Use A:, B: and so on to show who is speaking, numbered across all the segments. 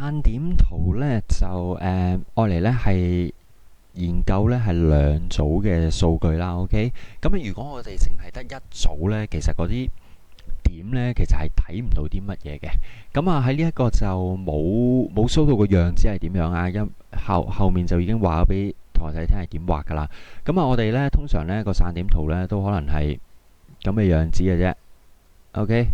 A: 散點圖咧就愛嚟咧係研究咧係兩組嘅數據啦。OK，咁如果我哋淨係得一組咧，其實嗰啲點咧其實係睇唔到啲乜嘢嘅。咁喺呢一個就冇 show 到個樣子係點樣啊？後面就已經話咗俾同學仔聽係點畫噶啦。我哋咧通常咧個散點圖咧都可能係咁嘅樣子嘅啫。OK，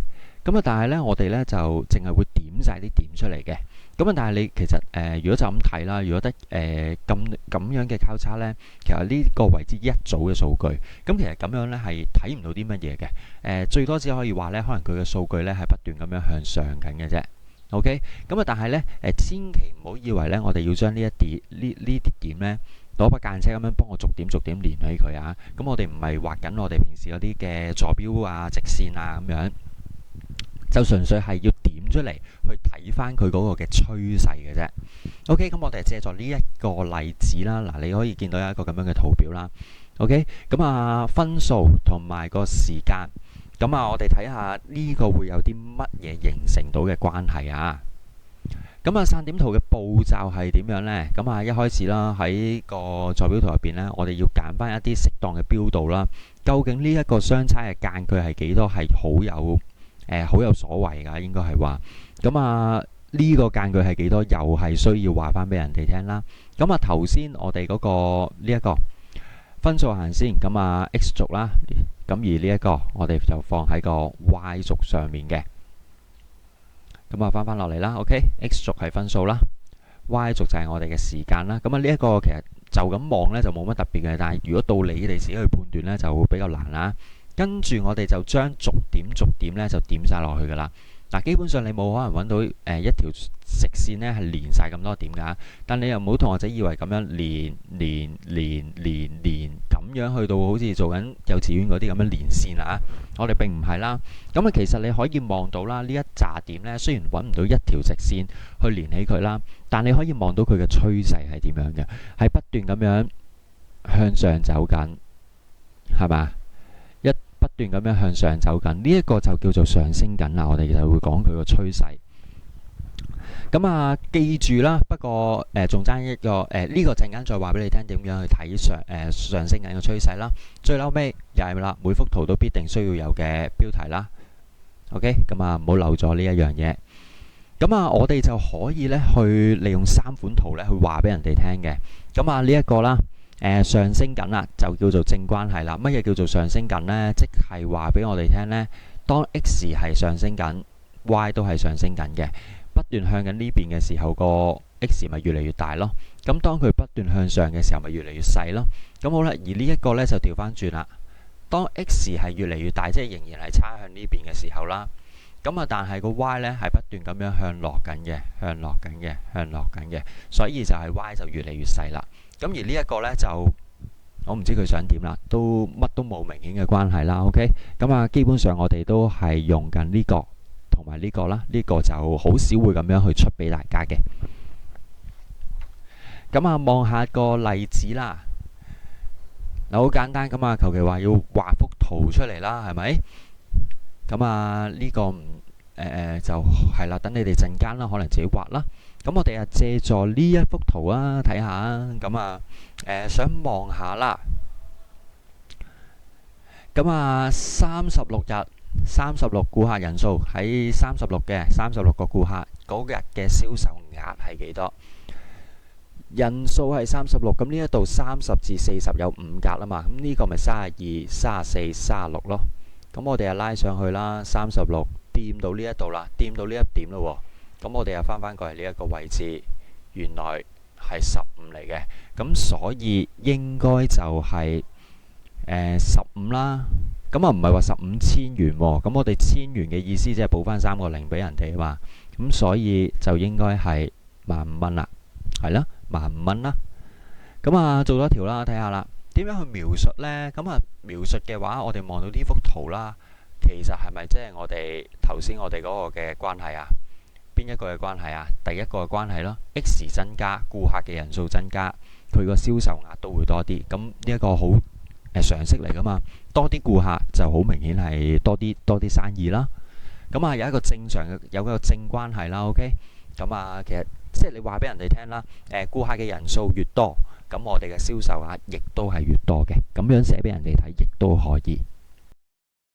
A: 但係咧我哋咧就淨係會點晒啲點出嚟嘅。但係你其實如果就咁睇啦，如果得咁樣嘅交叉咧，其實呢個為之一組嘅數據，咁其實咁樣咧係睇唔到啲乜嘢嘅。最多只可以話咧，可能佢嘅數據咧係不斷咁樣向上緊嘅啫。OK，但係咧千祈唔好以為咧，我哋要將呢啲點咧攞把間尺咁樣幫我逐點連起佢啊。咁我哋唔係畫緊我哋平時嗰啲嘅坐標啊、直線啊咁樣。就純粹係要點出嚟去睇翻佢嗰個嘅趨勢嘅啫。OK，咁我哋借助呢一個例子啦。嗱，你可以見到有一個咁樣嘅圖表啦。OK，分數同埋個時間。我哋睇下呢個會有啲乜嘢形成到嘅關係啊。散點圖嘅步驟係點樣呢？一開始啦，喺個坐標圖入邊呢，我哋要揀翻一啲適當嘅標度啦。究竟呢一個相差嘅間距係幾多？係好有所謂㗎，應該係話呢個間距係幾多，又係需要話翻俾人哋聽啦。頭先我哋嗰個呢一個分數行先，x 軸啦，而呢一個我哋就放喺個 y 軸上面嘅。翻落嚟啦。OK，x 軸係分數啦，y 軸就係我哋嘅時間啦。呢一個其實就咁望呢就冇乜特別嘅，但係如果到你哋自己去判斷呢，就會比較難啦。跟住我哋就將逐點咧就點晒落去噶啦。基本上你冇可能揾到一條直線咧係連晒咁多點噶。但你又唔好同學仔以為咁樣連咁樣去到好似做緊幼稚園嗰啲咁樣連線啊。我哋並唔係啦。其實你可以望到啦，呢一紮點咧雖然揾唔到一條直線去連起佢啦，但你可以望到佢嘅趨勢係點樣嘅，係不斷咁樣向上走緊，係嘛？不斷咁樣向上走緊，呢一個就叫做上升緊啦。我哋就會講佢個趨勢。記住啦，不過仲爭一個呢個陣間再話俾你聽點樣去睇上升緊嘅趨勢啦。最後尾又係啦，每幅圖都必定需要有嘅標題啦。OK，唔好漏咗呢一樣嘢。我哋就可以咧去利用三款圖咧去話俾人哋聽嘅。呢一個啦。上升緊啦，就叫做正關係啦。乜嘢叫做上升緊呢？即係話俾我哋聽呢，當 x 係上升緊 ，y 都係上升緊嘅，不斷向緊呢邊嘅時候，個 x 咪越嚟越大咯。當佢不斷向上嘅時候，咪越嚟越細咯。好啦，而呢一個呢，就調翻轉啦。當 x 係越嚟越大，即係仍然係差向呢邊嘅時候啦。但係個 y 呢，係不斷咁樣向落緊嘅，向落緊嘅，所以就係 y 就越嚟越細啦。而呢一個呢，就我唔知佢想點啦，都乜都冇明顯嘅關係啦。OK，基本上我哋都係用緊呢個同埋呢個啦，呢個就好少會咁樣去出俾大家嘅。望下個例子啦。好簡單咁求其話要畫幅圖出嚟啦，係咪？呢個就係啦，等你哋陣間啦，可能自己畫啦。我哋借助呢一幅圖啊，睇下想望下啦。36日，36顧客人數喺36個顧客嗰日嘅銷售額係幾多？人數係36，咁呢一度30至40有5格啦嘛，呢個咪32、34、36咯。我哋拉上去啦，36掂到呢一度啦，掂到呢一點咯。我哋又翻過嚟呢一個位置，原來係15嚟嘅，所以應該就係15啦。唔係話15千元喎，我哋千元嘅意思即係補翻3個零俾人哋啊嘛，所以就應該係15,000蚊啦，係啦，15,000蚊啦。做咗條啦，睇下啦，點樣去描述呢？描述嘅話，我哋望到呢幅圖啦，其實係咪即係我哋頭先我哋嗰個嘅關係啊？邊一個嘅關係啊？第一個嘅關係咯 ，x 增加，顧客嘅人數增加，佢個銷售額都會多啲。呢一個好常識嚟噶嘛，多啲顧客就好明顯係多啲生意啦。有一個正常嘅有一個正關係啦。OK，咁啊，其實即係你話俾人哋聽啦，顧客嘅人數越多，咁我哋嘅銷售額亦都係越多嘅，咁樣寫俾人哋睇亦都可以。